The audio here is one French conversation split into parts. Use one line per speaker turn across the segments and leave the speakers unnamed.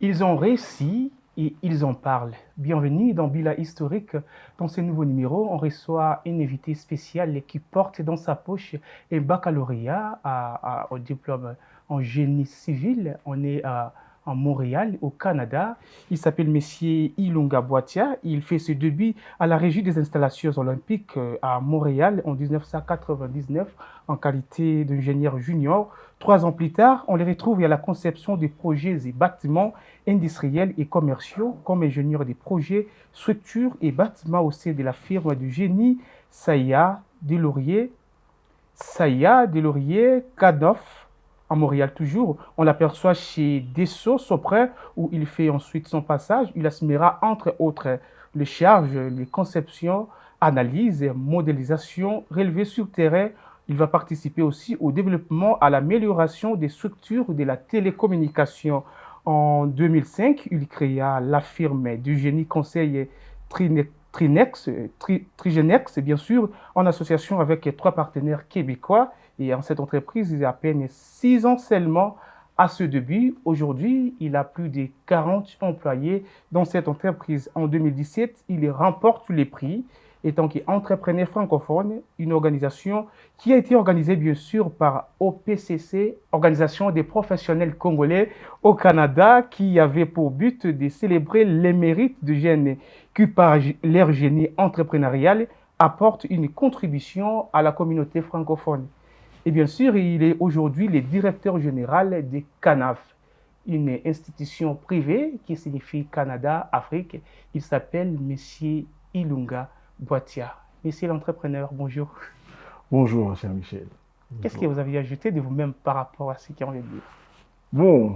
Ils ont réussi et ils en parlent. Bienvenue dans Bila Historique. Dans ce nouveau numéro, on reçoit une invitée spéciale qui porte dans sa poche un baccalauréat au diplôme en génie civil. On est à Montréal, au Canada. Il s'appelle Monsieur Ilunga Boatia. Il fait ses débuts à la Régie des installations olympiques à Montréal en 1999 en qualité d'ingénieur junior. 3 ans plus tard, on les retrouve à la conception des projets et bâtiments industriels et commerciaux comme ingénieur des projets, structures et bâtiments au sein de la firme du génie Saya Delorier Cadoff à Montréal toujours. On l'aperçoit chez Dessau Soprin où il fait ensuite son passage. Il assumera entre autres les charges, les conceptions, analyses, modélisation, relevés sur terrain. Il va participer aussi au développement, à l'amélioration des structures de la télécommunication. En 2005, il créa la firme du génie conseil Trigenex, bien sûr, en association avec 3 partenaires québécois. Et en cette entreprise, il a à peine 6 ans seulement à ce début. Aujourd'hui, il a plus de 40 employés dans cette entreprise. En 2017, il remporte les prix étant qu'entrepreneur francophone, une organisation qui a été organisée bien sûr par OPCC, Organisation des professionnels congolais au Canada, qui avait pour but de célébrer les mérites de jeunes qui, par leur génie entrepreneurial, apportent une contribution à la communauté francophone. Et bien sûr, il est aujourd'hui le directeur général de CANAF, une institution privée qui signifie Canada, Afrique. Il s'appelle Monsieur Ilunga Boatia. Monsieur l'entrepreneur, bonjour.
Bonjour, cher Michel.
Qu'est-ce que
Bonjour.
vous aviez ajouté de vous-même par rapport à ce qu'on vient de dire?
Bon,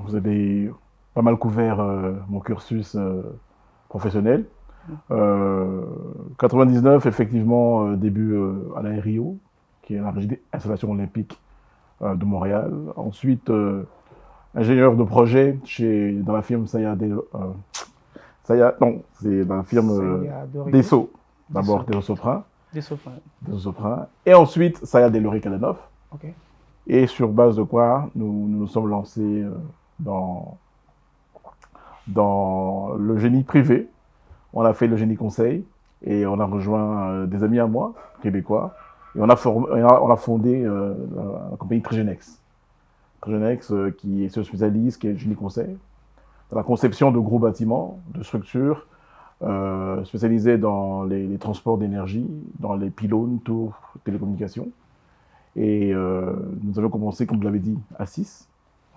vous avez pas mal couvert mon cursus professionnel. 99, effectivement, début à la RIO, qui est la Régie des installations olympiques de Montréal. Ensuite, ingénieur de projet dans la firme non, c'est dans la firme Dessau. D'abord Dessau Soprin.
Dessau.
Soprin. Et ensuite, Saya Delorier Cadenov.
Ok.
Et sur base de quoi nous sommes lancés dans le génie privé. On a fait le génie conseil et on a rejoint des amis à moi, québécois. Et on a fondé la compagnie Trigenex. Trigenex qui se spécialise, qui est le génie conseil, dans la conception de gros bâtiments, de structures, spécialisées dans les transports d'énergie, dans les pylônes, tours, télécommunications. Et nous avons commencé, comme vous l'avez dit, à 6.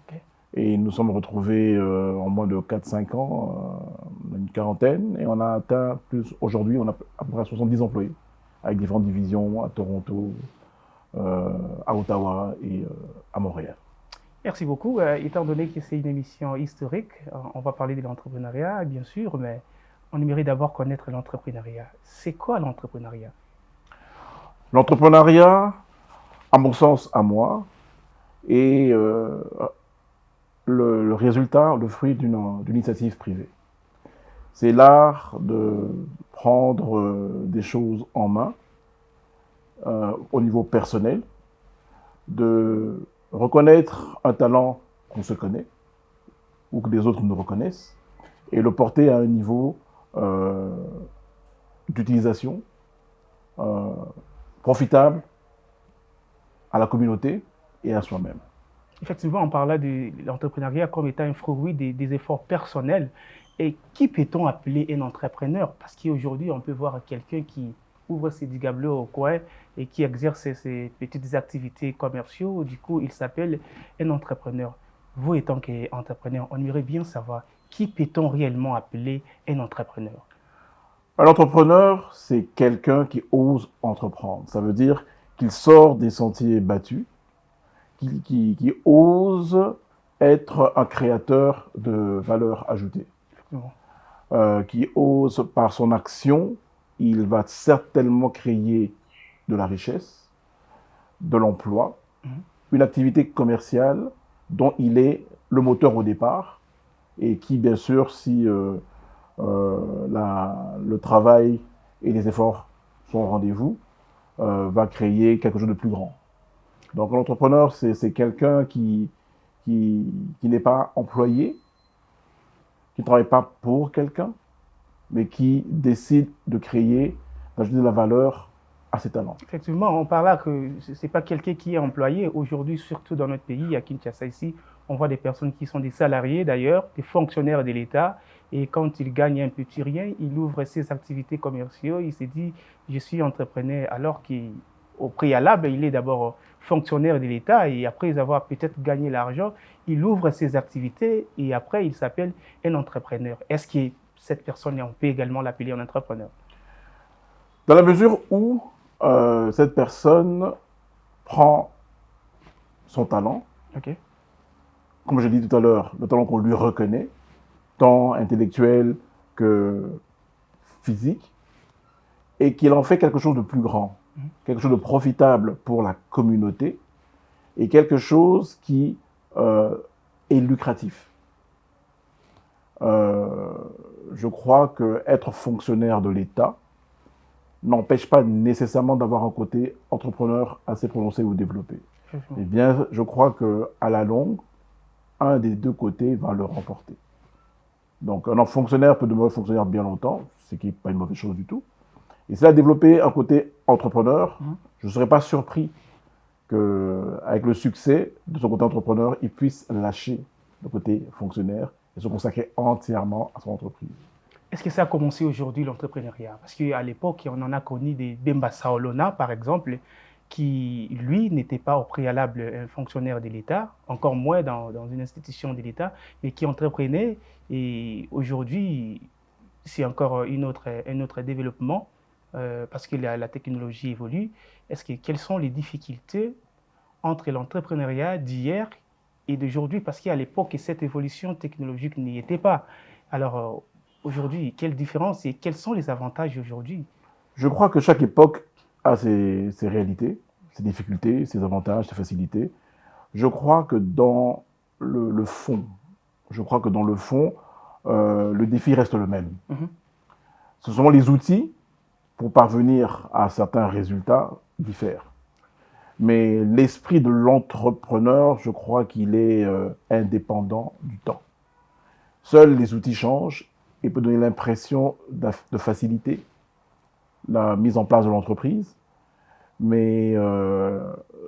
Okay.
Et nous nous sommes retrouvés en moins de 4-5 ans, une quarantaine. Et on a atteint aujourd'hui, on a à peu près 70 employés, avec différentes divisions à Toronto, à Ottawa et à Montréal.
Merci beaucoup. Étant donné que c'est une émission historique, on va parler de l'entrepreneuriat, bien sûr, mais on aimerait d'abord connaître l'entrepreneuriat. C'est quoi l'entrepreneuriat?
L'entrepreneuriat, à mon sens, à moi, est le résultat, le fruit d'une initiative privée. C'est l'art de prendre des choses en main au niveau personnel, de reconnaître un talent qu'on se connaît ou que des autres nous reconnaissent et le porter à un niveau d'utilisation profitable à la communauté et à soi-même.
Effectivement, on parlait de l'entrepreneuriat comme étant un fruit des efforts personnels. Et qui peut-on appeler un entrepreneur? Parce qu'aujourd'hui, on peut voir quelqu'un qui ouvre ses digables au coin et qui exerce ses petites activités commerciales. Du coup, il s'appelle un entrepreneur. Vous étant qu'entrepreneur, on aimerait bien savoir qui peut-on réellement appeler un entrepreneur?
Un entrepreneur, c'est quelqu'un qui ose entreprendre. Ça veut dire qu'il sort des sentiers battus, qui ose être un créateur de valeur ajoutée. Qui ose, par son action, il va certainement créer de la richesse, de l'emploi, une activité commerciale dont il est le moteur au départ et qui, bien sûr, si le travail et les efforts sont au rendez-vous, va créer quelque chose de plus grand. Donc l'entrepreneur, c'est quelqu'un qui n'est pas employé, qui ne travaille pas pour quelqu'un, mais qui décide de créer, d'ajouter de la valeur à ses talents.
Effectivement, on parle là que ce n'est pas quelqu'un qui est employé. Aujourd'hui, surtout dans notre pays, à Kinshasa ici, on voit des personnes qui sont des salariés d'ailleurs, des fonctionnaires de l'État. Et quand ils gagnent un petit rien, il ouvre ses activités commerciales. Il se dit, je suis entrepreneur, alors qu'au préalable, il est d'abord fonctionnaire de l'État. Et après avoir peut-être gagné l'argent, il ouvre ses activités et après, il s'appelle un entrepreneur. Est-ce que cette personne, on peut également l'appeler un entrepreneur?
Dans la mesure où cette personne prend son talent,
Ok.
comme je l'ai dit tout à l'heure, le talent qu'on lui reconnaît, tant intellectuel que physique, et qu'il en fait quelque chose de plus grand, quelque chose de profitable pour la communauté, et quelque chose qui est lucratif. Je crois qu'être fonctionnaire de l'État n'empêche pas nécessairement d'avoir un côté entrepreneur assez prononcé ou développé. Eh bien, je crois qu'à la longue, un des deux côtés va le remporter. Donc, un fonctionnaire peut demeurer fonctionnaire bien longtemps, ce qui n'est pas une mauvaise chose du tout. Et s'il a développé un côté entrepreneur, je ne serais pas surpris qu'avec le succès de son côté entrepreneur, il puisse lâcher le côté fonctionnaire et se consacrer entièrement à son entreprise.
Est-ce que ça a commencé aujourd'hui, l'entrepreneuriat? Parce qu'à l'époque, on en a connu des Bemba Saolona, par exemple, qui, lui, n'était pas au préalable un fonctionnaire de l'État, encore moins dans une institution de l'État, mais qui entreprenait. Et aujourd'hui, c'est encore un autre développement, parce que la technologie évolue. Quelles sont les difficultés entre l'entrepreneuriat d'hier et d'aujourd'hui? Parce qu'à l'époque, cette évolution technologique n'y était pas. Alors, aujourd'hui, quelle différence et quels sont les avantages aujourd'hui?
Je crois que chaque époque a ses réalités, ses difficultés, ses avantages, ses facilités. Je crois que dans le fond, le défi reste le même. Ce sont les outils pour parvenir à certains résultats diffèrent. Mais l'esprit de l'entrepreneur, je crois qu'il est indépendant du temps. Seuls les outils changent et peut donner l'impression de faciliter la mise en place de l'entreprise. Mais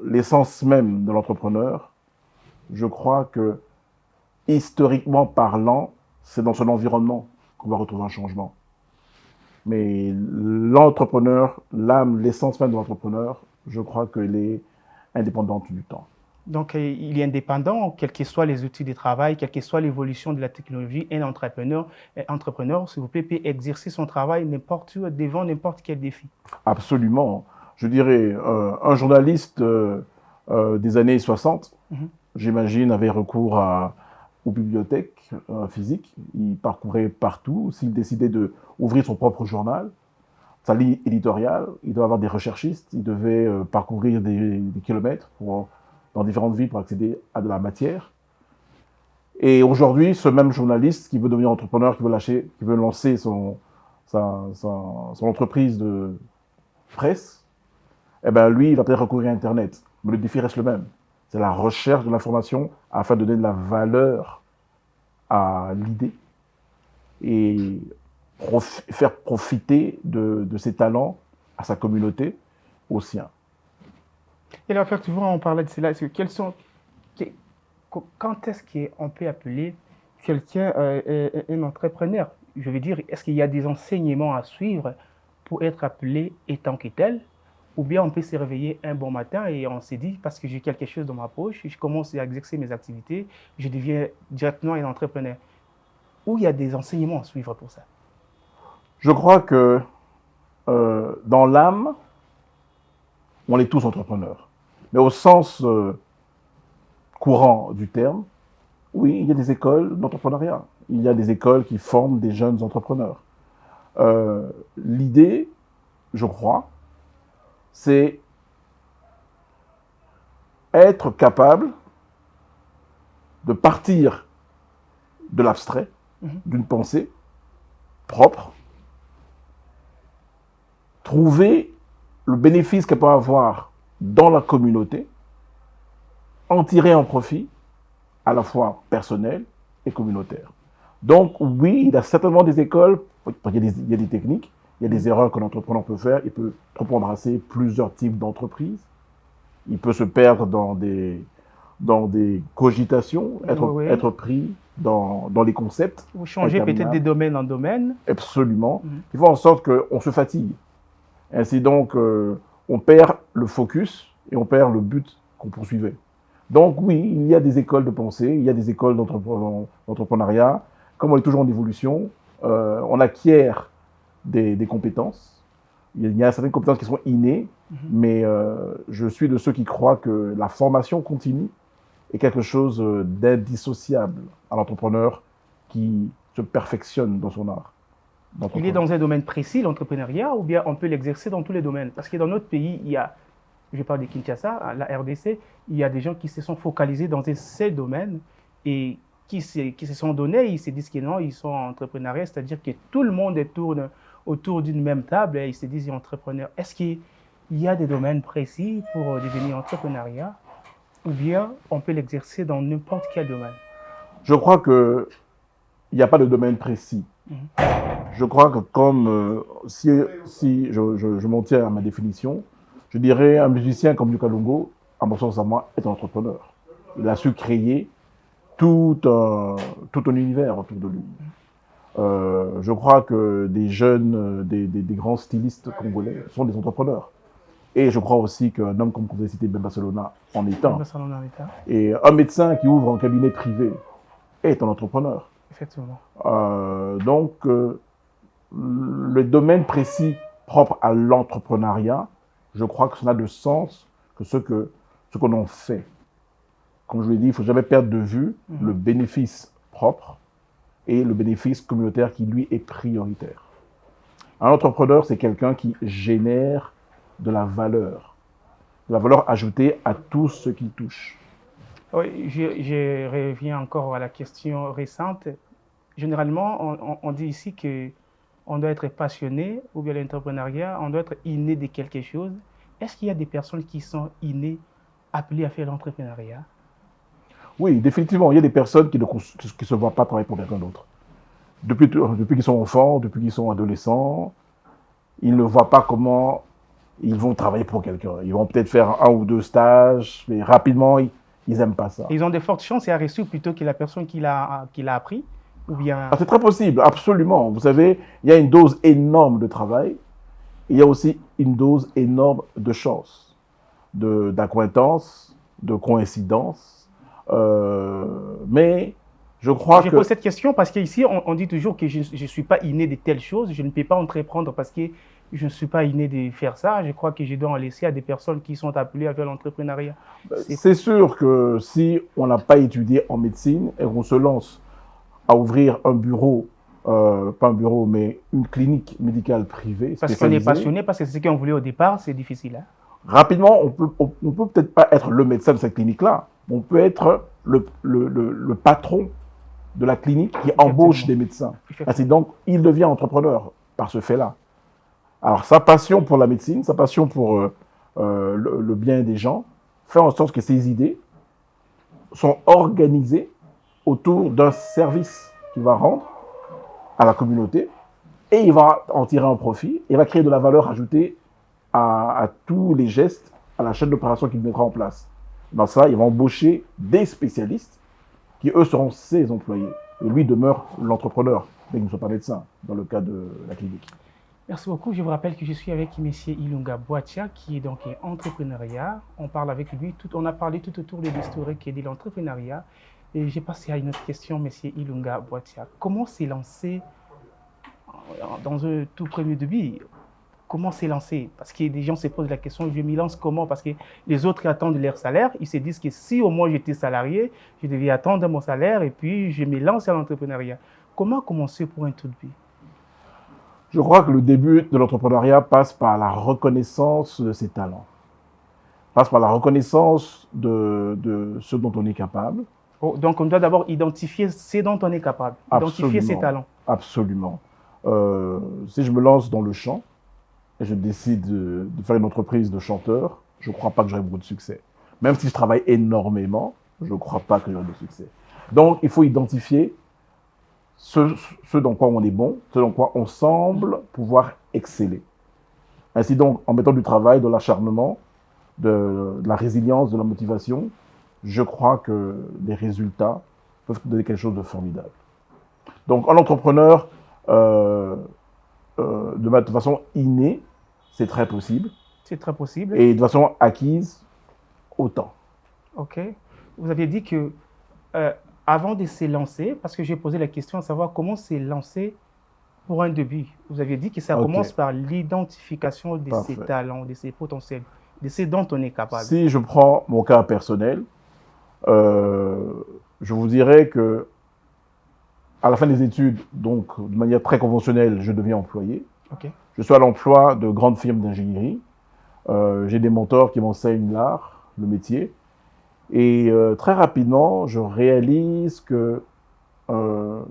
l'essence même de l'entrepreneur, je crois que, historiquement parlant, c'est dans son environnement qu'on va retrouver un changement. Mais l'entrepreneur, l'âme, l'essence même de l'entrepreneur, je crois qu'elle est indépendante du temps.
Donc, il est indépendant, quels que soient les outils de travail, quelle que soit l'évolution de la technologie. Un entrepreneur, s'il vous plaît, peut exercer son travail n'importe où, devant n'importe quel défi.
Absolument. Je dirais, un journaliste des années 60, j'imagine, avait recours aux bibliothèques physiques. Il parcourait partout. S'il décidait d'ouvrir son propre journal, sa ligne éditoriale, il devait avoir des recherchistes, il devait parcourir des kilomètres dans différentes villes pour accéder à de la matière. Et aujourd'hui, ce même journaliste qui veut devenir entrepreneur, qui veut lancer son entreprise de presse, eh ben lui, il va peut-être recourir à Internet. Mais le défi reste le même. C'est la recherche de l'information afin de donner de la valeur à l'idée et faire profiter de ses talents à sa communauté, aux siens.
Et là, effectivement, on parlait de cela. Quand est-ce qu'on peut appeler quelqu'un un entrepreneur? Je veux dire, est-ce qu'il y a des enseignements à suivre pour être appelé étant que tel? Ou bien on peut se réveiller un bon matin et on se dit, parce que j'ai quelque chose dans ma poche, je commence à exercer mes activités, je deviens directement un entrepreneur. Ou il y a des enseignements à suivre pour ça?
Je crois que dans l'âme, on est tous entrepreneurs. Mais au sens courant du terme, oui, il y a des écoles d'entrepreneuriat. Il y a des écoles qui forment des jeunes entrepreneurs. L'idée, je crois, c'est être capable de partir de l'abstrait, d'une pensée propre, trouver le bénéfice qu'elle peut avoir dans la communauté, en tirer un profit à la fois personnel et communautaire. Donc oui, il y a certainement des écoles, il y a des techniques, il y a des erreurs que l'entrepreneur peut faire. Il peut trop embrasser plusieurs types d'entreprises. Il peut se perdre dans des cogitations,
Oui.
être pris dans les concepts.
Vous changez peut-être des domaines en domaine.
Absolument. Il faut en sorte qu'on se fatigue. Ainsi donc, on perd le focus et on perd le but qu'on poursuivait. Donc oui, il y a des écoles de pensée, il y a des écoles d'entrepreneuriat. Comme on est toujours en évolution, on acquiert des compétences. Il y a certaines compétences qui sont innées, mais je suis de ceux qui croient que la formation continue est quelque chose d'indissociable à l'entrepreneur qui se perfectionne dans son art.
Il est dans un domaine précis, l'entrepreneuriat, ou bien on peut l'exercer dans tous les domaines? Parce que dans notre pays, il y a, je parle de Kinshasa, la RDC, il y a des gens qui se sont focalisés dans ces domaines et qui se sont donnés, ils se disent que non, ils sont entrepreneuriaux, c'est-à-dire que tout le monde tourne autour d'une même table et ils se disent entrepreneurs. Est-ce qu'il y a des domaines précis pour devenir entrepreneuriat ou bien on peut l'exercer dans n'importe quel domaine?
Je crois qu'il n'y a pas de domaine précis. Je crois que comme si je m'en tiens à ma définition, je dirais un musicien comme Yuka Longo, à mon sens à moi, est un entrepreneur. Il a su créer tout un univers autour de lui. Je crois que des jeunes, des grands stylistes congolais sont des entrepreneurs. Et je crois aussi qu'un homme comme vous avez cité Ben Barcelona en est un. Et un médecin qui ouvre un cabinet privé est un entrepreneur.
Effectivement.
Donc, le domaine précis propre à l'entrepreneuriat, je crois que ça n'a de sens que ce qu'on en fait. Comme je l'ai dit, il ne faut jamais perdre de vue le bénéfice propre et le bénéfice communautaire qui, lui, est prioritaire. Un entrepreneur, c'est quelqu'un qui génère de la valeur ajoutée à tout ce qu'il touche.
Oui, je reviens encore à la question récente. Généralement, on dit ici qu'on doit être passionné, ou bien l'entrepreneuriat, on doit être inné de quelque chose. Est-ce qu'il y a des personnes qui sont innées, appelées à faire l'entrepreneuriat?
Oui, définitivement. Il y a des personnes qui ne se voient pas travailler pour quelqu'un d'autre. Depuis qu'ils sont enfants, depuis qu'ils sont adolescents, ils ne voient pas comment ils vont travailler pour quelqu'un. Ils vont peut-être faire 1 ou 2 stages, mais rapidement, ils n'aiment pas ça.
Ils ont de fortes chances et à réussir plutôt que la personne qui l'a appris, ou bien...
C'est très possible, absolument. Vous savez, il y a une dose énorme de travail. Il y a aussi une dose énorme de chance, d'acquaintance, de coïncidence. Mais je crois que...
Je pose cette question parce qu'ici, on dit toujours que je ne suis pas inné de telles choses. Je ne peux pas entreprendre parce que je ne suis pas inné de faire ça. Je crois que je dois en laisser à des personnes qui sont appelées à faire l'entrepreneuriat.
C'est sûr que si on n'a pas étudié en médecine et qu'on se lance à ouvrir un bureau, pas un bureau, mais une clinique médicale privée.
Parce qu'on est passionné, parce que c'est ce qu'on voulait au départ, c'est difficile. Hein?
Rapidement, on peut peut-être pas être le médecin de cette clinique-là. On peut être le patron de la clinique qui embauche des médecins. Et donc, il devient entrepreneur par ce fait-là. Alors, sa passion pour la médecine, sa passion pour le bien des gens, fait en sorte que ses idées sont organisées autour d'un service qu'il va rendre à la communauté et il va en tirer un profit et va créer de la valeur ajoutée à tous les gestes, à la chaîne d'opération qu'il mettra en place. Dans ça, il va embaucher des spécialistes qui, eux, seront ses employés. Et lui demeure l'entrepreneur, mais il ne soit pas médecin, dans le cas de la clinique.
Merci beaucoup. Je vous rappelle que je suis avec M. Ilunga Boatia, qui est donc entrepreneuriat. On parle avec lui, on a parlé tout autour de l'historique et de l'entrepreneuriat. Et j'ai passé à une autre question, M. Ilunga Boatia. Comment s'est lancé dans un tout premier début? Comment s'est lancé? Parce que des gens se posent la question, je m'y lance comment? Parce que les autres attendent leur salaire. Ils se disent que si au moins j'étais salarié, je devais attendre mon salaire et puis je me lance à l'entrepreneuriat. Comment commencer pour un tout début?
Je crois que le début de l'entrepreneuriat passe par la reconnaissance de ses talents. Passe par la reconnaissance de ce dont on est capable.
Oh, donc on doit d'abord identifier ce dont on est capable. Identifier ses talents.
Absolument. Si je me lance dans le chant, et je décide de faire une entreprise de chanteur, je ne crois pas que j'aurai beaucoup de succès. Même si je travaille énormément, je ne crois pas que j'aurai de succès. Donc, il faut identifier ce dans quoi on est bon, ce dans quoi on semble pouvoir exceller. Ainsi donc, en mettant du travail, de l'acharnement, de la résilience, de la motivation, je crois que les résultats peuvent donner quelque chose de formidable. Donc, en entrepreneur, de façon innée, c'est très possible.
C'est très possible.
Et de façon acquise, autant.
OK. Vous aviez dit que avant de se lancer, parce que j'ai posé la question à savoir comment se lancer pour un début. Vous aviez dit que ça commence par l'identification de ses talents, de ses potentiels, de ce dont on est capable.
Si je prends mon cas personnel, je vous dirais que à la fin des études, donc de manière très conventionnelle, je deviens employé.
Okay.
Je suis à l'emploi de grandes firmes d'ingénierie. J'ai des mentors qui m'enseignent l'art, le métier. Et très rapidement, je réalise que, de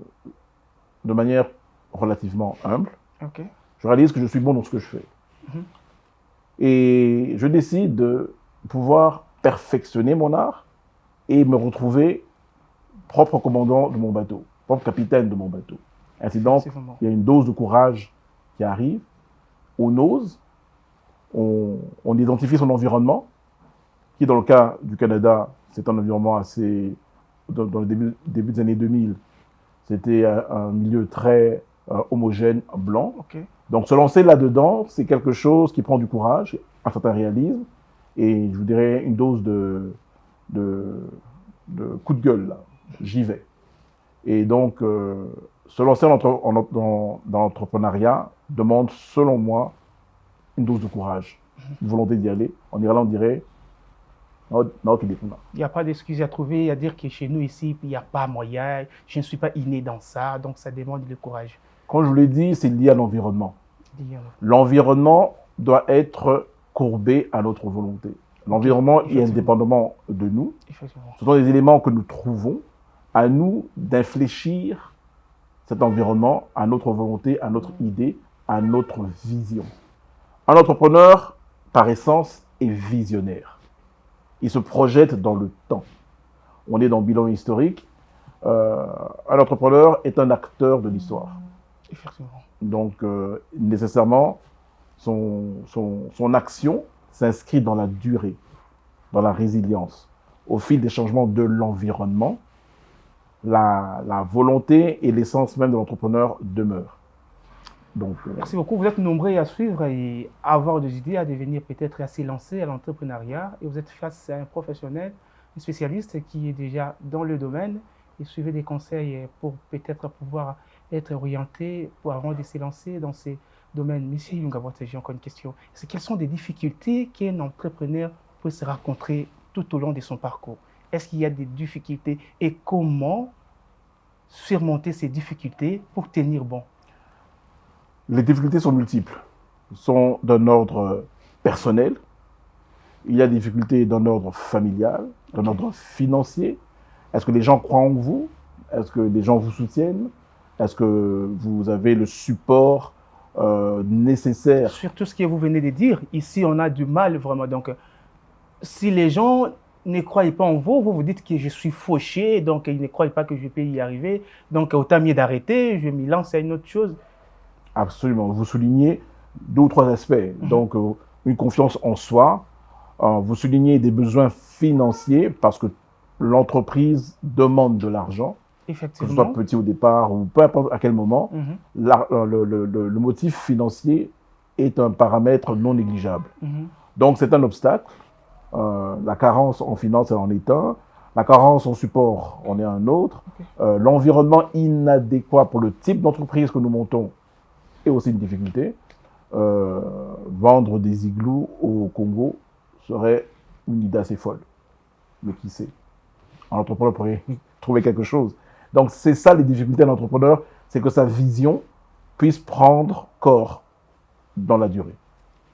manière relativement humble,
okay,
je réalise que je suis bon dans ce que je fais. Et je décide de pouvoir perfectionner mon art et me retrouver propre commandant de mon bateau, propre capitaine de mon bateau. Ainsi donc, il y a une dose de courage qui arrive. On ose, on identifie son environnement, qui dans le cas du Canada, c'est un environnement assez, dans le début des années 2000, c'était un milieu très homogène, blanc.
Okay.
Donc se lancer là-dedans, c'est quelque chose qui prend du courage, un certain réalisme, et je vous dirais une dose de coup de gueule, là. J'y vais. Et donc, se lancer dans l'entrepreneuriat demande, selon moi, une dose de courage, une volonté d'y aller. En Irlande, on dirait
il n'y a pas d'excuse à trouver, à dire que chez nous ici, il n'y a pas moyen, je ne suis pas inné dans ça, donc ça demande le courage.
Comme je vous l'ai dit, c'est lié à l'environnement. L'environnement doit être courbé à notre volonté. L'environnement est indépendamment de nous. Ce sont des éléments que nous trouvons, à nous d'infléchir cet environnement à notre volonté, à notre idée, à notre vision. Un entrepreneur, par essence, est visionnaire. Il se projette dans le temps. On est dans le bilan historique. Un entrepreneur est un acteur de l'histoire. Donc, nécessairement, son action s'inscrit dans la durée, dans la résilience. Au fil des changements de l'environnement, la volonté et l'essence même de l'entrepreneur demeurent. Donc,
merci beaucoup. Vous êtes nombreux à suivre et à avoir des idées, à devenir peut-être assez lancé à l'entrepreneuriat. Et vous êtes face à un professionnel, un spécialiste qui est déjà dans le domaine et suivez des conseils pour peut-être pouvoir être orienté pour avant de se lancer dans ces domaines. Monsieur Yungabot, j'ai encore une question. Quelles sont les difficultés qu'un entrepreneur peut se rencontrer tout au long de son parcours? Est-ce qu'il y a des difficultés et comment surmonter ces difficultés pour tenir bon?
Les difficultés sont multiples, sont d'un ordre personnel, il y a des difficultés d'un ordre familial, d'un ordre financier. Est-ce que les gens croient en vous? Est-ce que les gens vous soutiennent? Est-ce que vous avez le support nécessaire?
Sur tout ce que vous venez de dire, ici on a du mal vraiment. Donc, si les gens ne croient pas en vous, vous vous dites que je suis fauché, donc ils ne croient pas que je peux y arriver. Donc, autant mieux d'arrêter, je me lance à une autre chose.
Absolument. Vous soulignez 2 ou 3 aspects. Donc, une confiance en soi. Vous soulignez des besoins financiers parce que l'entreprise demande de l'argent.
Effectivement.
Que ce soit petit au départ ou peu importe à quel moment. Le motif financier est un paramètre non négligeable. Donc, c'est un obstacle. La carence en finance en est un. La carence en support en est un autre. L'environnement inadéquat pour le type d'entreprise que nous montons est aussi une difficulté. Vendre des igloos au Congo serait une idée assez folle. Mais qui sait? Un entrepreneur pourrait trouver quelque chose. Donc, c'est ça les difficultés de l'entrepreneur, c'est que sa vision puisse prendre corps dans la durée.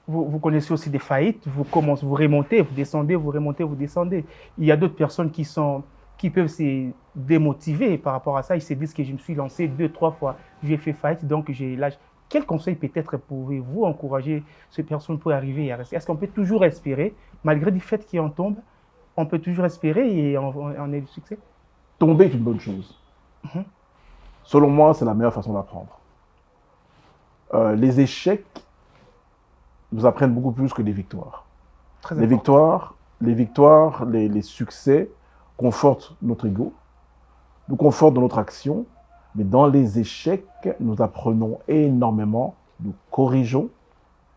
Vous connaissez aussi des faillites, vous remontez, vous descendez, vous remontez, vous descendez. Il y a d'autres personnes qui peuvent se démotiver par rapport à ça. Ils se disent que je me suis lancé 2, 3 fois, j'ai fait faillite, donc j'ai l'âge. Quel conseil peut-être pouvez-vous encourager ces personnes pour arriver à rester? Est-ce qu'on peut toujours espérer, malgré du fait qu'on tombe, on peut toujours espérer et on ait du succès?
Tomber est une bonne chose. Selon moi, c'est la meilleure façon d'apprendre. Les échecs nous apprennent beaucoup plus que les victoires.
Très
Les
important.
victoires, les succès confortent notre ego, nous confortent dans notre action, mais dans les échecs, nous apprenons énormément, nous corrigeons,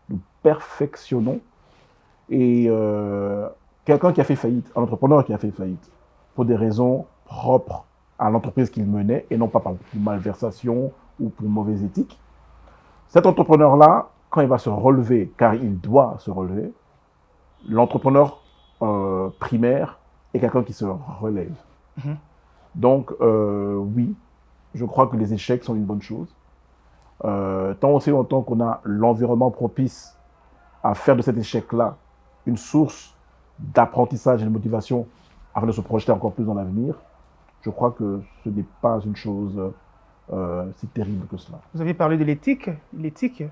nous perfectionnons. Et quelqu'un qui a fait faillite, un entrepreneur qui a fait faillite, pour des raisons propres à l'entreprise qu'il menait, et non pas par malversation ou pour mauvaise éthique, cet entrepreneur-là, quand il va se relever, car il doit se relever, l'entrepreneur primaire est quelqu'un qui se relève.
Mhm.
Donc, oui, je crois que les échecs sont une bonne chose. Tant aussi longtemps qu'on a l'environnement propice à faire de cet échec-là une source d'apprentissage et de motivation afin de se projeter encore plus dans l'avenir, je crois que ce n'est pas une chose si terrible que cela.
Vous avez parlé de l'éthique. L'éthique,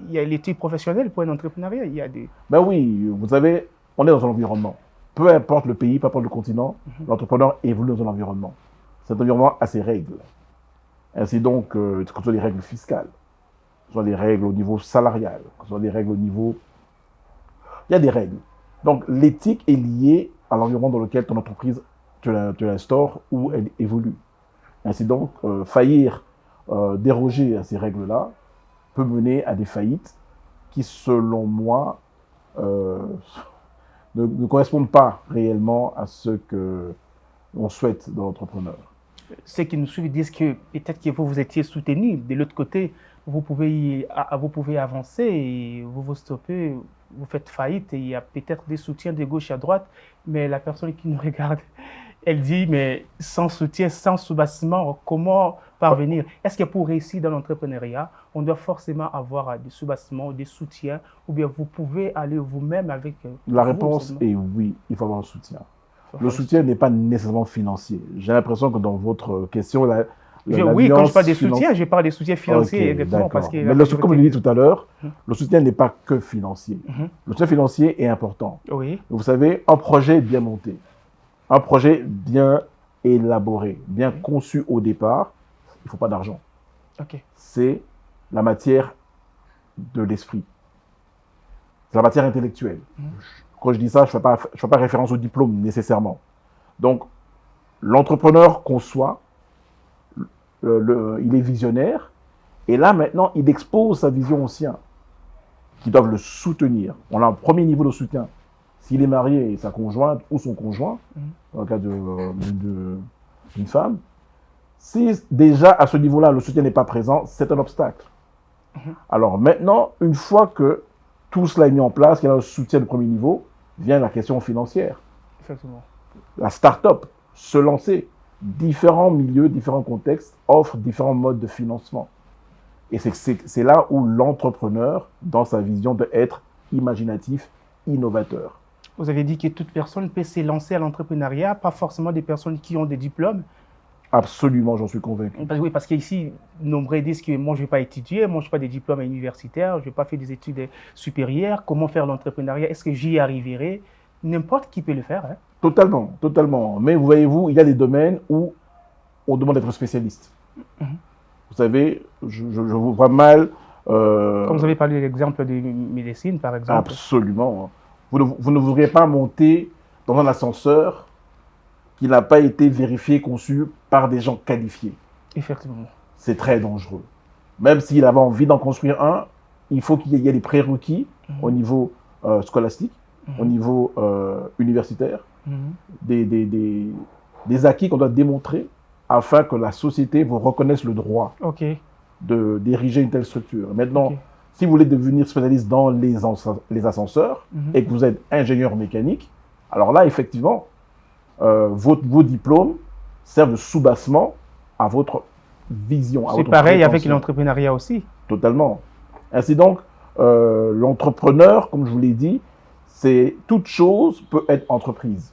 il y a l'éthique professionnelle pour un entrepreneuriat. Il y a des...
Ben oui, vous savez, on est dans un environnement. Peu importe le pays, peu importe le continent, l'entrepreneur évolue dans un environnement. Cet environnement a ses règles. Ainsi donc, que ce soit des règles fiscales, que ce soit des règles au niveau salarial, que ce soit des règles au niveau... Il y a des règles. Donc, l'éthique est liée à l'environnement dans lequel ton entreprise, tu l'instaures ou elle évolue. Ainsi donc, faillir, déroger à ces règles-là peut mener à des faillites qui, selon moi, ne correspondent pas réellement à ce que on souhaite dans l'entrepreneur.
Ceux qui nous suivent disent que peut-être que vous étiez soutenu. De l'autre côté, vous pouvez avancer et vous vous stoppez, vous faites faillite et il y a peut-être des soutiens de gauche à droite, mais la personne qui nous regarde, elle dit, mais sans soutien, sans soubassement, comment parvenir? Est-ce que pour réussir dans l'entrepreneuriat, on doit forcément avoir des soubassements, des soutiens, ou bien vous pouvez aller vous-même avec...
La réponse est oui, il faut avoir un soutien. Le soutien n'est pas nécessairement financier. J'ai l'impression que dans votre question,
oui, quand je parle des soutiens, je parle des soutiens financiers,
okay,
exactement. Parce que
mais comme je l'ai dit tout à l'heure, le soutien n'est pas que financier. Le soutien financier est important.
Oui.
Vous savez, un projet bien monté, un projet bien élaboré, bien conçu au départ, il ne faut pas d'argent.
Okay.
C'est la matière de l'esprit. C'est la matière intellectuelle. Quand je dis ça, je ne fais pas référence au diplôme nécessairement. Donc, l'entrepreneur conçoit, il est visionnaire, et là, maintenant, il expose sa vision aux siens, qui doivent le soutenir. On a un premier niveau de soutien. S'il est marié, sa conjointe ou son conjoint, dans le cas d'une femme, si déjà à ce niveau-là, le soutien n'est pas présent, c'est un obstacle. Alors maintenant, une fois que tout cela est mis en place, qu'il y a un soutien de premier niveau, vient la question financière.
Effectivement.
La start-up, se lancer, différents milieux, différents contextes offrent différents modes de financement. Et c'est là où l'entrepreneur, dans sa vision, doit être imaginatif, innovateur.
Vous avez dit que toute personne peut se lancer à l'entrepreneuriat, pas forcément des personnes qui ont des diplômes.
Absolument, j'en suis convaincu.
Oui, parce qu'ici, nombreux disent que moi, je ne vais pas étudier, moi, je n'ai pas des diplômes universitaires, je n'ai pas fait des études supérieures. Comment faire l'entrepreneuriat? Est-ce que j'y arriverai? N'importe qui peut le faire. Hein?
Totalement, totalement. Mais voyez-vous, il y a des domaines où on demande d'être spécialiste. Vous savez, je vous vois mal...
Comme vous avez parlé de l'exemple de médecine, par exemple.
Absolument. Vous ne voudriez pas monter dans un ascenseur qui n'a pas été vérifié, conçu par des gens qualifiés.
Effectivement.
C'est très dangereux. Même s'il avait envie d'en construire un, il faut qu'il y ait des prérequis au niveau scolastique, au niveau universitaire, des acquis qu'on doit démontrer afin que la société vous reconnaisse le droit de diriger une telle structure. Maintenant, si vous voulez devenir spécialiste dans les ascenseurs et que vous êtes ingénieur mécanique, alors là, effectivement, vos diplômes servent de soubassement à votre vision.
C'est pareil avec l'entrepreneuriat aussi.
Totalement. Ainsi donc, l'entrepreneur, comme je vous l'ai dit, toute chose peut être entreprise.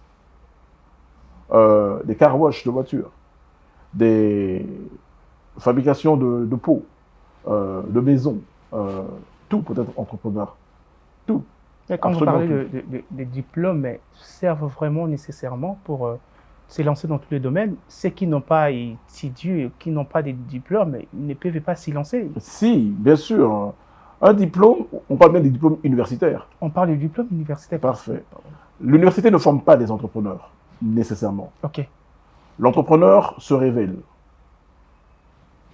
Des car wash de voitures, des fabrications de pots, de maisons, tout peut être entrepreneur. Tout.
Et quand vous parlez des diplômes, servent vraiment nécessairement pour s'élancer dans tous les domaines. Ceux qui n'ont pas étudié, qui n'ont pas de diplôme, ils ne peuvent pas s'y lancer.
Si, bien sûr. Un diplôme, on parle bien des diplômes universitaires.
On parle du diplôme universitaire.
Parfait. L'université ne forme pas des entrepreneurs, nécessairement.
OK.
L'entrepreneur se révèle.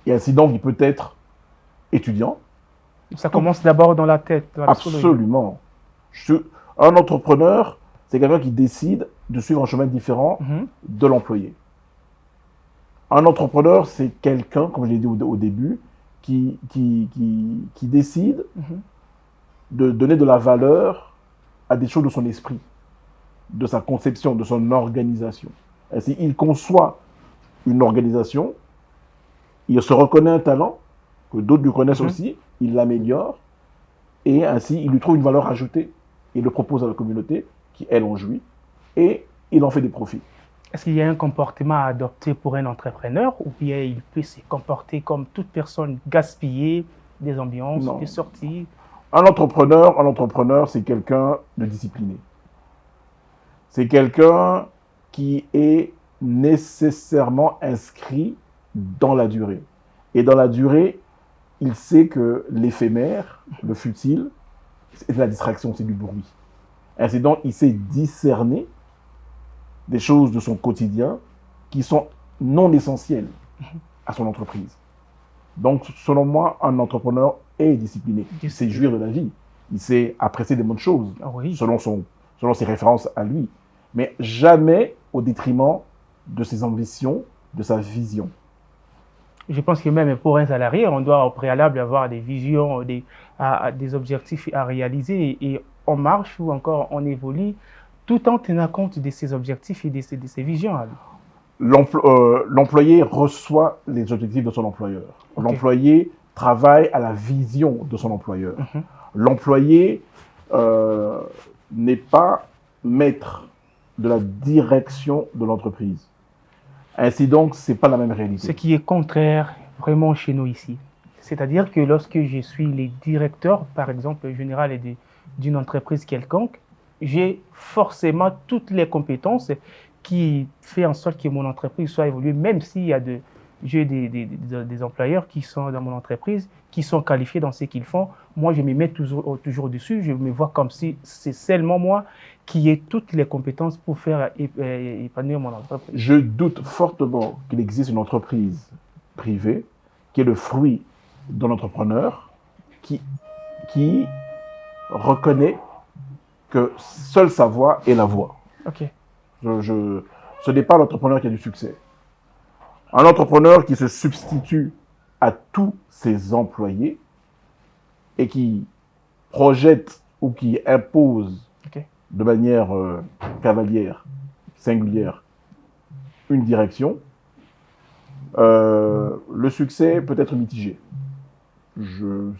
Et ainsi donc, il peut être étudiant.
Ça commence d'abord dans la tête. Dans la psychologie.
Absolument. Un entrepreneur, c'est quelqu'un qui décide de suivre un chemin différent de l'employé. Un entrepreneur, c'est quelqu'un, comme je l'ai dit au début, qui décide de donner de la valeur à des choses de son esprit, de sa conception, de son organisation. Ainsi, il conçoit une organisation, il se reconnaît un talent, que d'autres lui connaissent aussi, il l'améliore, et ainsi, il lui trouve une valeur ajoutée, il le propose à la communauté, qui, elle, en jouit, et il en fait des profits.
Est-ce qu'il y a un comportement à adopter pour un entrepreneur ou bien il peut se comporter comme toute personne, gaspiller des ambiances, des sorties?
Un entrepreneur, c'est quelqu'un de discipliné. C'est quelqu'un qui est nécessairement inscrit dans la durée. Et dans la durée, il sait que l'éphémère, le futile, c'est de la distraction, c'est du bruit. Ainsi donc, il sait discerner des choses de son quotidien qui sont non essentielles à son entreprise. Donc, selon moi, un entrepreneur est discipliné. Il sait jouir de la vie. Il sait apprécier des bonnes choses, selon ses références à lui. Mais jamais au détriment de ses ambitions, de sa vision.
Je pense que même pour un salarié, on doit au préalable avoir des visions, des objectifs à réaliser et on marche ou encore on évolue tout en tenant compte de ses objectifs et de ses visions.
L'employé reçoit les objectifs de son employeur. Okay. L'employé travaille à la vision de son employeur. L'employé n'est pas maître de la direction de l'entreprise. Ainsi donc, ce n'est pas la même réalité.
Ce qui est contraire vraiment chez nous ici. C'est-à-dire que lorsque je suis le directeur, par exemple, général d'une entreprise quelconque, j'ai forcément toutes les compétences qui font en sorte que mon entreprise soit évoluée, même s'il y a des employeurs qui sont dans mon entreprise, qui sont qualifiés dans ce qu'ils font. Moi, je me mets toujours dessus, je me vois comme si c'est seulement moi qui ai toutes les compétences pour faire épanouir mon entreprise.
Je doute fortement qu'il existe une entreprise privée qui est le fruit d'un entrepreneur qui reconnaît que seule sa voix est la voix.
Okay.
Ce n'est pas l'entrepreneur qui a du succès. Un entrepreneur qui se substitue à tous ses employés et qui projette ou qui impose de manière cavalière, singulière, une direction, le succès peut être mitigé.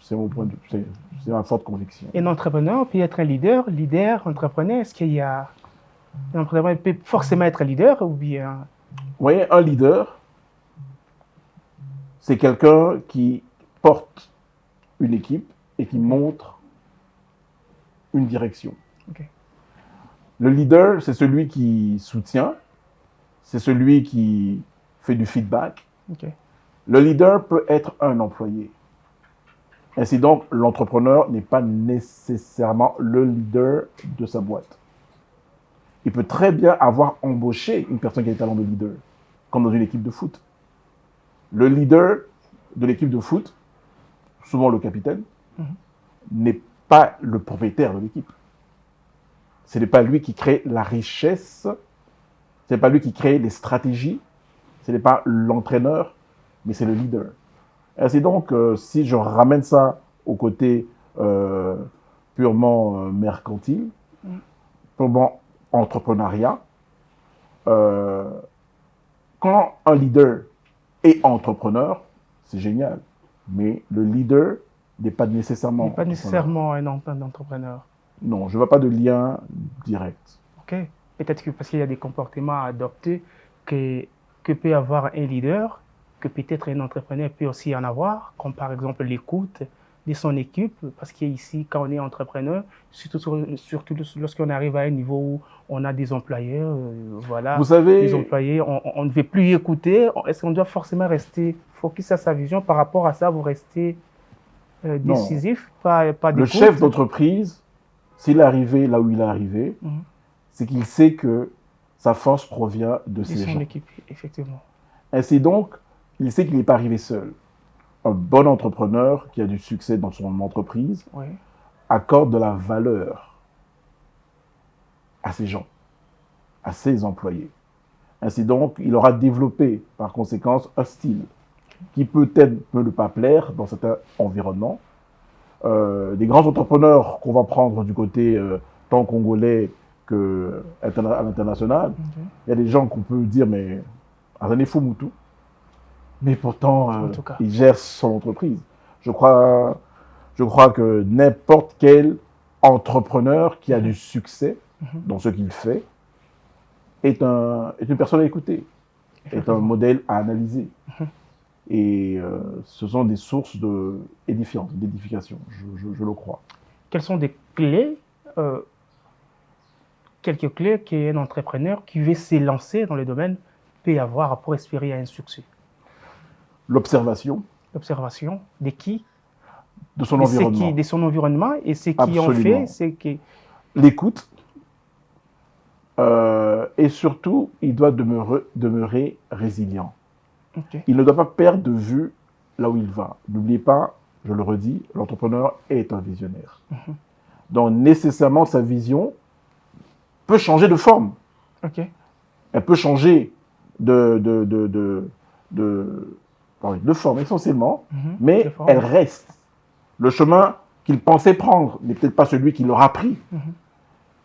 C'est mon point de vue, c'est ma forte conviction.
Un entrepreneur peut être un leader, entrepreneur, est-ce qu'il y a un entrepreneur peut forcément être un leader ou bien...
Vous voyez, un leader, c'est quelqu'un qui porte une équipe et qui montre une direction.
Okay.
Le leader, c'est celui qui soutient, c'est celui qui fait du feedback.
Okay.
Le leader peut être un employé. Ainsi donc, l'entrepreneur n'est pas nécessairement le leader de sa boîte. Il peut très bien avoir embauché une personne qui a des talents de leader, comme dans une équipe de foot. Le leader de l'équipe de foot, souvent le capitaine, n'est pas le propriétaire de l'équipe. Ce n'est pas lui qui crée la richesse, ce n'est pas lui qui crée les stratégies, ce n'est pas l'entraîneur, mais c'est le leader. Ainsi donc, si je ramène ça au côté purement mercantile, purement entrepreneuriat, quand un leader est entrepreneur, c'est génial. Mais le leader n'est pas nécessairement...
pas nécessairement un entrepreneur.
Non, je ne vois pas de lien direct.
Ok. Peut-être que parce qu'il y a des comportements à adopter que peut avoir un leader, que peut-être un entrepreneur peut aussi en avoir, comme par exemple l'écoute, de son équipe, parce qu'ici, quand on est entrepreneur, surtout lorsqu'on arrive à un niveau où on a des employeurs, voilà,
Vous savez,
les employés, on ne veut plus y écouter. Est-ce qu'on doit forcément rester focus à sa vision par rapport à ça, vous restez
non.
décisif, pas
Le
d'écoute?
chef d'entreprise, s'il est arrivé là où il est arrivé,
Mhm.
c'est qu'il sait que sa force provient de
De
ses
son
gens.
équipe, effectivement.
Ainsi donc, il sait qu'il n'est pas arrivé seul. Un bon entrepreneur qui a du succès dans son entreprise
Oui.
accorde de la valeur à ses gens, à ses employés. Ainsi donc, il aura développé par conséquence un style qui peut-être peut ne pas plaire dans certains environnements. Des grands entrepreneurs qu'on va prendre du côté tant congolais qu'à l'international, il y a des gens qu'on peut dire, mais Azane Fumutu, mais pourtant,
En tout cas.
il gère son entreprise. Je crois que n'importe quel entrepreneur qui a du succès dans ce qu'il fait est une personne à écouter, est un modèle à analyser. Et ce sont des sources d'édification, je le crois.
Quelles sont des clés, quelques clés qu'un entrepreneur qui veut s'élancer dans le domaine peut avoir pour espérer un succès?
L'observation.
L'observation de qui?
De son environnement.
De son environnement et ce qui en fait, c'est que...
L'écoute. Et surtout, il doit demeurer résilient.
Okay.
Il ne doit pas perdre de vue là où il va. N'oubliez pas, je le redis, l'entrepreneur est un visionnaire. Donc, nécessairement, sa vision peut changer de forme.
Okay.
Elle peut changer de forme essentiellement, mais elle reste. Le chemin qu'il pensait prendre n'est peut-être pas celui qu'il aura pris,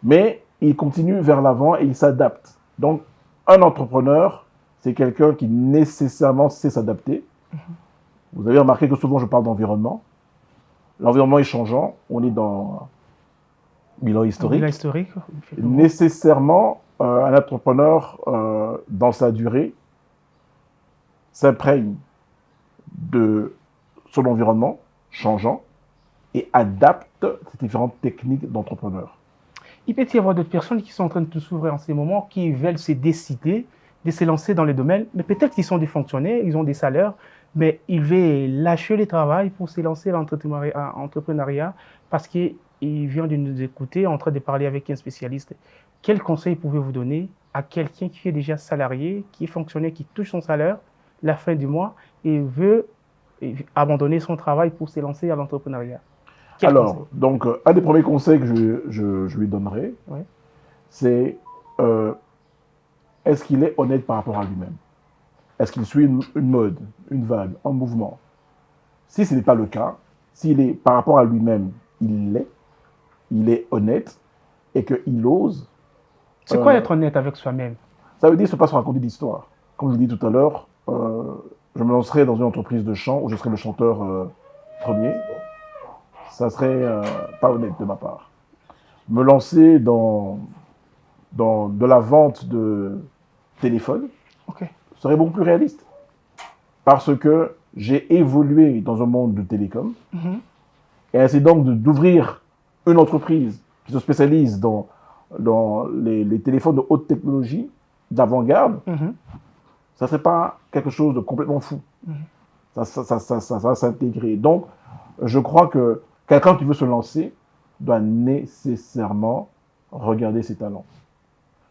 mais il continue vers l'avant et il s'adapte. Donc, un entrepreneur, c'est quelqu'un qui nécessairement sait s'adapter. Vous avez remarqué que souvent je parle d'environnement. L'environnement est changeant. On est dans bilan historique.
Bilan historique.
Nécessairement, un entrepreneur, dans sa durée, s'imprègne de son environnement changeant et adapte ces différentes techniques d'entrepreneur.
Il peut y avoir d'autres personnes qui sont en train de tout s'ouvrir en ces moments, qui veulent se décider de se lancer dans le domaine, mais peut-être qu'ils sont des fonctionnaires, ils ont des salaires, mais ils veulent lâcher le travail pour se lancer dans l'entrepreneuriat parce qu'ils viennent de nous écouter en train de parler avec un spécialiste. Quel conseil pouvez-vous donner à quelqu'un qui est déjà salarié, qui est fonctionnaire, qui touche son salaire la fin du mois et veut abandonner son travail pour se lancer à l'entrepreneuriat?
Alors, donc, un des premiers conseils que je lui donnerai, c'est est-ce qu'il est honnête par rapport à lui-même? Est-ce qu'il suit une mode, une vague, un mouvement? Si ce n'est pas le cas, s'il est par rapport à lui-même, il est honnête et qu'il ose.
C'est quoi être honnête avec soi-même?
Ça veut dire ne pas se raconter d'histoire. Comme je l'ai dit tout à l'heure, je me lancerai dans une entreprise de chant où je serai le chanteur premier. Ça serait pas honnête de ma part. Me lancer dans de la vente de téléphone serait beaucoup plus réaliste. Parce que j'ai évolué dans un monde de télécom. Et ainsi donc d'ouvrir une entreprise qui se spécialise dans les téléphones de haute technologie, d'avant-garde, ça ne serait pas quelque chose de complètement fou. Ça va s'intégrer. Donc, je crois que quelqu'un qui veut se lancer doit nécessairement regarder ses talents.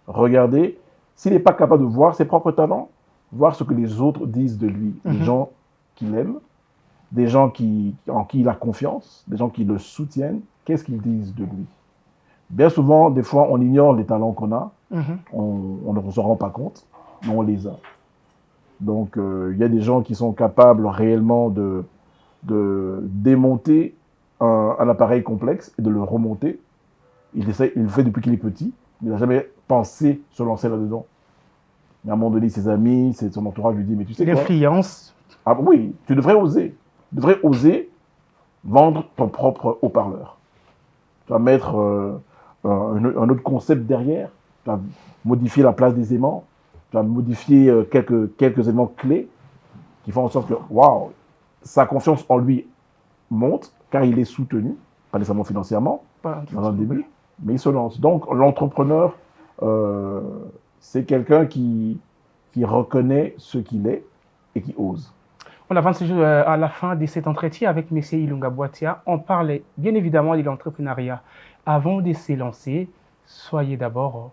Regarder, s'il n'est pas capable de voir ses propres talents, voir ce que les autres disent de lui. Les gens qu'il aime, des gens en qui il a confiance, des gens qui le soutiennent, qu'est-ce qu'ils disent de lui? Bien souvent, des fois, on ignore les talents qu'on a, on ne s'en rend pas compte, mais on les a. Donc, il y a des gens qui sont capables réellement de démonter un appareil complexe et de le remonter. Il le fait depuis qu'il est petit, mais il n'a jamais pensé se lancer là-dedans. À un moment donné, ses amis, son entourage lui dit, mais tu sais quoi?
L'influence.
Ah oui, tu devrais oser. Tu devrais oser vendre ton propre haut-parleur. Tu vas mettre un autre concept derrière. Tu vas modifier la place des aimants. Tu vas modifier quelques éléments clés qui font en sorte que, waouh, sa confiance en lui monte car il est soutenu, pas nécessairement financièrement,
Pas-
dans un début, mais il se lance. Donc l'entrepreneur, c'est quelqu'un qui reconnaît ce qu'il est et qui ose.
On avance à la fin de cet entretien avec M. Ilunga Boatia. On parle bien évidemment de l'entrepreneuriat. Avant de se lancer, soyez d'abord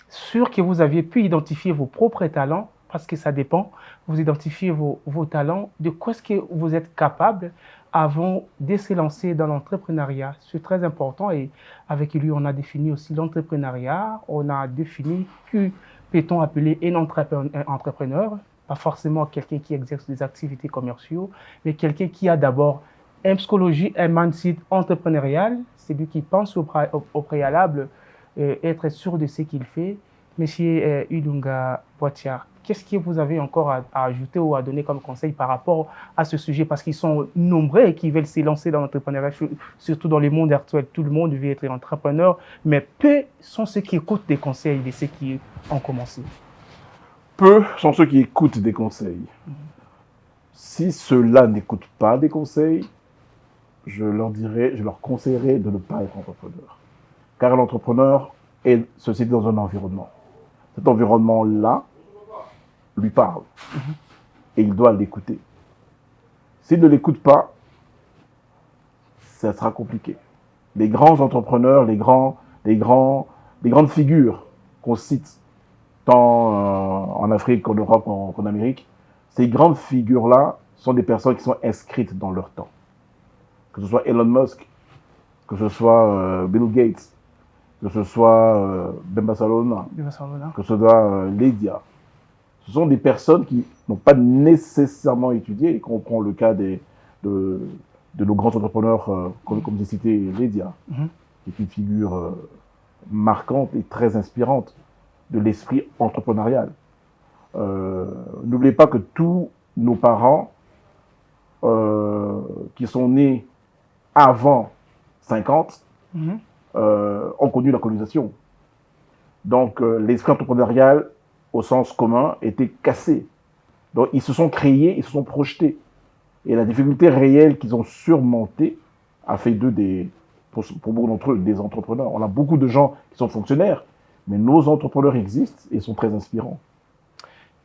sûr que vous aviez pu identifier vos propres talents, parce que ça dépend. Vous identifiez vos talents, de quoi est-ce que vous êtes capable avant de se lancer dans l'entrepreneuriat. C'est très important et avec lui, on a défini aussi l'entrepreneuriat. On a défini que peut-on appeler un entrepreneur, pas forcément quelqu'un qui exerce des activités commerciales, mais quelqu'un qui a d'abord une psychologie, un mindset entrepreneurial, c'est lui qui pense au préalable, être sûr de ce qu'il fait. Monsieur Ilunga Boatia, qu'est-ce que vous avez encore à ajouter ou à donner comme conseil par rapport à ce sujet? Parce qu'ils sont nombreux qui veulent se lancer dans l'entrepreneuriat, surtout dans le monde actuel. Tout le monde veut être entrepreneur, mais peu sont ceux qui écoutent des conseils de ceux qui ont commencé.
Peu sont ceux qui écoutent des conseils. Si ceux-là n'écoutent pas des conseils, je leur conseillerais de ne pas être entrepreneur. Car l'entrepreneur se situe dans un environnement. Cet environnement-là lui parle. Et il doit l'écouter. S'il ne l'écoute pas, ça sera compliqué. Les grands entrepreneurs, les grandes figures qu'on cite, tant en Afrique qu'en Europe qu'en Amérique, ces grandes figures-là sont des personnes qui sont inscrites dans leur temps. Que ce soit Elon Musk, que ce soit Bill Gates, que ce soit Bemba Salona, que ce soit Lydia. Ce sont des personnes qui n'ont pas nécessairement étudié, et quand on prend le cas de nos grands entrepreneurs, comme j'ai cité Lydia, qui est une figure marquante et très inspirante de l'esprit entrepreneurial. N'oubliez pas que tous nos parents qui sont nés avant 50 ont connu la colonisation. Donc l'esprit entrepreneurial au sens commun était cassé. Donc ils se sont créés, ils se sont projetés. Et la difficulté réelle qu'ils ont surmontée a fait d'eux, pour beaucoup d'entre eux, des entrepreneurs. On a beaucoup de gens qui sont fonctionnaires, mais nos entrepreneurs existent et sont très inspirants.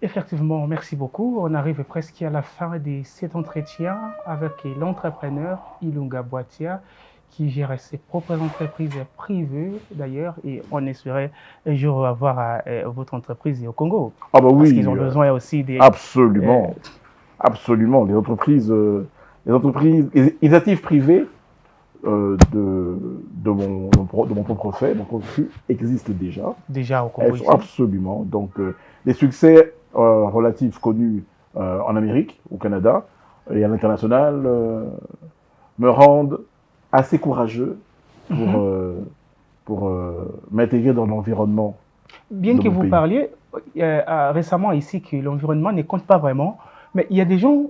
Effectivement, merci beaucoup. On arrive presque à la fin de cet entretien avec l'entrepreneur Ilunga Boatia qui gère ses propres entreprises privées d'ailleurs et on espérait un jour avoir votre entreprise au Congo.
Ah bah oui.
Parce qu'ils ont besoin aussi des...
Absolument. Absolument. Les initiatives privées de mon propre fait, mon propre flux, existent déjà.
Déjà au Congo.
Absolument. Donc, les succès relatifs connus en Amérique, au Canada et à l'international me rendent assez courageux pour m'intégrer dans l'environnement.
Bien que vous parliez récemment ici que l'environnement ne compte pas vraiment, mais il y a des gens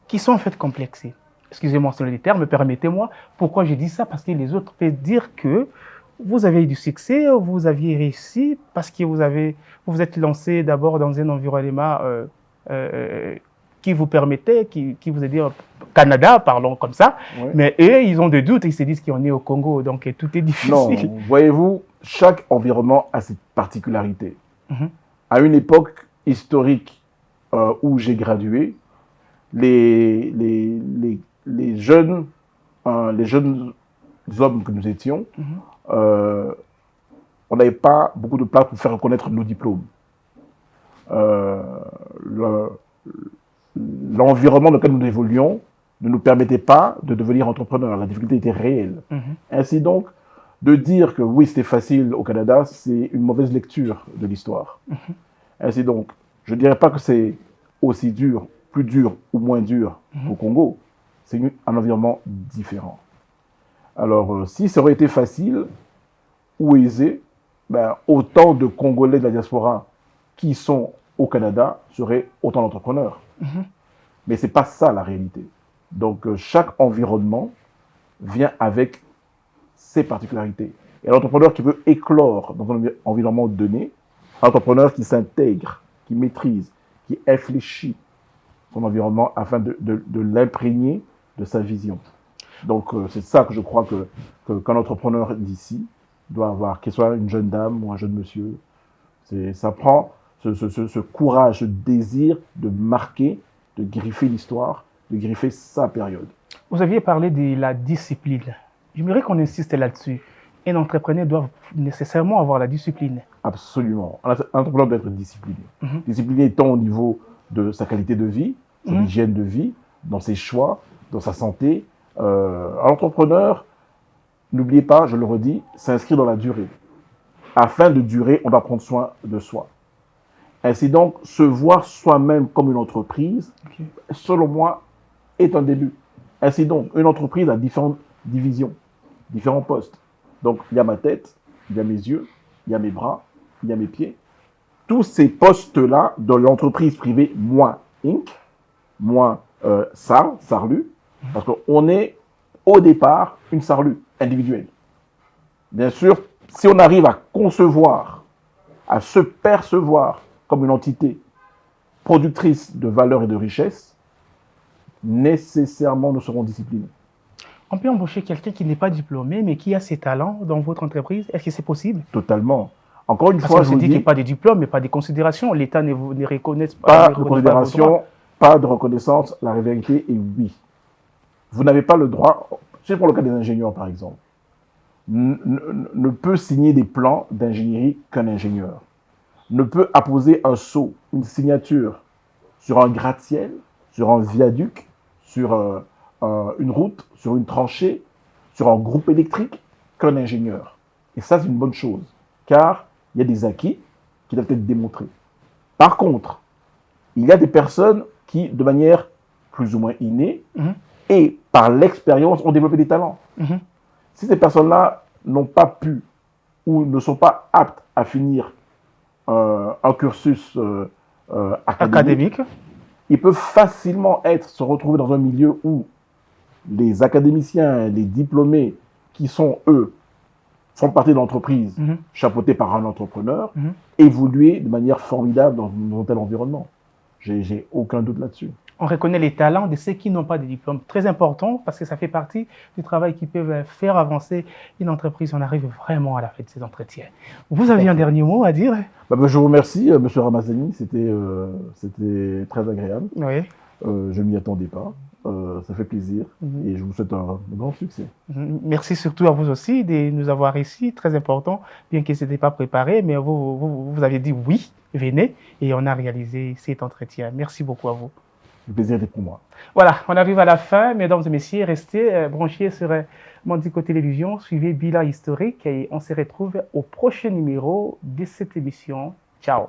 qui sont en fait complexés. Excusez-moi sur les termes, permettez-moi. Pourquoi je dis ça? Parce que les autres peuvent dire que vous avez eu du succès, vous aviez réussi parce que vous vous êtes lancé d'abord dans un environnement qui vous permettait, qui vous a dit Canada, parlons comme ça. Oui. Mais eux, ils ont des doutes, ils se disent qu'on est au Congo, donc tout est difficile.
Non, voyez-vous, chaque environnement a ses particularités. À une époque historique où j'ai gradué, les jeunes hommes que nous étions, on n'avait pas beaucoup de place pour faire reconnaître nos diplômes. L'environnement dans lequel nous évoluions ne nous permettait pas de devenir entrepreneurs. La difficulté était réelle. Ainsi donc, de dire que oui, c'était facile au Canada, c'est une mauvaise lecture de l'histoire. Ainsi donc, je ne dirais pas que c'est aussi dur, plus dur ou moins dur qu'au Congo. C'est un environnement différent. Alors, si ça aurait été facile ou aisé, ben, autant de Congolais de la diaspora qui sont au Canada seraient autant d'entrepreneurs. Mais ce n'est pas ça la réalité. Donc, chaque environnement vient avec ses particularités. Et l'entrepreneur qui veut éclore dans un environnement donné, un entrepreneur qui s'intègre, qui maîtrise, qui infléchit son environnement afin de l'imprégner de sa vision. Donc, c'est ça que je crois qu'un entrepreneur d'ici doit avoir, qu'il soit une jeune dame ou un jeune monsieur. Ça prend ce courage, ce désir de marquer, de griffer l'histoire, de griffer sa période.
Vous aviez parlé de la discipline. J'aimerais qu'on insiste là-dessus. Un entrepreneur doit nécessairement avoir la discipline.
Absolument. Un entrepreneur doit être discipliné. Discipliné tant au niveau de sa qualité de vie, son hygiène de vie, dans ses choix, dans sa santé. Un entrepreneur, n'oubliez pas, je le redis, s'inscrit dans la durée. Afin de durer, on doit prendre soin de soi. Ainsi donc, se voir soi-même comme une entreprise, selon moi, est un début. Ainsi donc, une entreprise a différentes divisions, différents postes. Donc, il y a ma tête, il y a mes yeux, il y a mes bras, il y a mes pieds. Tous ces postes-là de l'entreprise privée, moi, Inc., moi, Sarlu, parce qu'on est au départ une Sarlu individuelle. Bien sûr, si on arrive à concevoir, à se percevoir comme une entité productrice de valeur et de richesse, nécessairement nous serons disciplinés.
On peut embaucher quelqu'un qui n'est pas diplômé, mais qui a ses talents dans votre entreprise. Est-ce que c'est possible?
Totalement. Encore une
Parce
fois,
qu'on
je
se
vous
dit qu'il n'y
dis,
a pas de diplôme, mais pas de considération. L'État ne reconnaît pas.
pas de considération, pas de reconnaissance. La vérité est oui. Vous n'avez pas le droit, c'est pour le cas des ingénieurs par exemple, ne peut signer des plans d'ingénierie qu'un ingénieur. Ne peut apposer un sceau, une signature sur un gratte-ciel, sur un viaduc, sur une route, sur une tranchée, sur un groupe électrique qu'un ingénieur. Et ça, c'est une bonne chose, car il y a des acquis qui doivent être démontrés. Par contre, il y a des personnes qui, de manière plus ou moins innée, et par l'expérience, ont développé des talents. Si ces personnes-là n'ont pas pu ou ne sont pas aptes à finir un cursus académique, ils peuvent facilement se retrouver dans un milieu où les académiciens, les diplômés qui sont, eux, font partie de l'entreprise chapeautée par un entrepreneur, évoluer de manière formidable dans un tel environnement. J'ai aucun doute là-dessus.
On reconnaît les talents de ceux qui n'ont pas de diplôme. Très important parce que ça fait partie du travail qui peut faire avancer une entreprise. On arrive vraiment à la fin de ces entretiens. Vous aviez un dernier mot à dire?
Je vous remercie, M. Ramazani. C'était très agréable.
Oui.
Je ne m'y attendais pas. Ça fait plaisir et je vous souhaite un grand succès.
Merci surtout à vous aussi de nous avoir ici, très important, bien que ce n'était pas préparé, mais vous avez dit oui, venez, et on a réalisé cet entretien. Merci beaucoup à vous.
Le plaisir était pour moi.
Voilà, on arrive à la fin, mesdames et messieurs, restez branchés sur Mandico Télévision, suivez Bilan Historique et on se retrouve au prochain numéro de cette émission. Ciao.